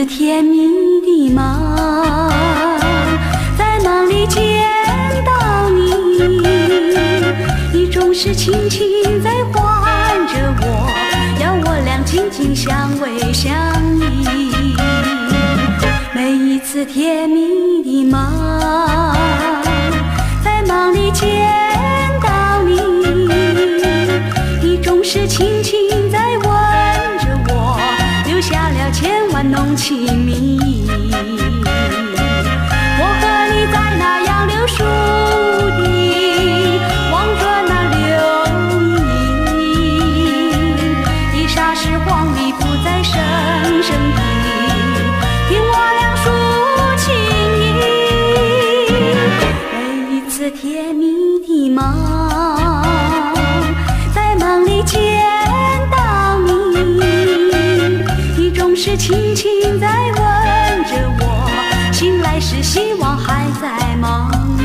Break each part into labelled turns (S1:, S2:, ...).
S1: 次甜蜜的梦，在梦里见到你，你总是轻轻在唤着我，要我俩紧紧相偎相依。每一次甜蜜的梦，在梦里见到你，你总是轻轻在吻着我，留下了千万浓情蜜意。我和你在那杨柳树底，望着那流萤，一霎时光里不再声声地听我俩诉情意。每一次甜蜜的梦，在梦里见到你，你总是轻轻在吻着我，醒来时希望还在梦里。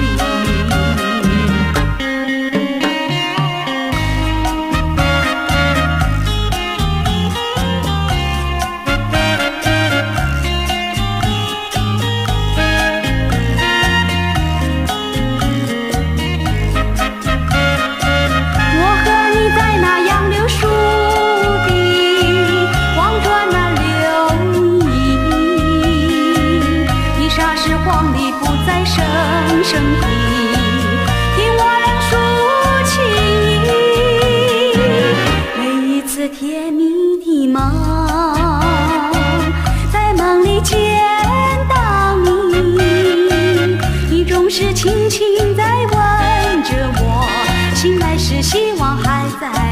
S1: 声音听我俩诉情意。每一次甜蜜的梦，在梦里见到你，你总是轻轻在吻着我，醒来时希望还在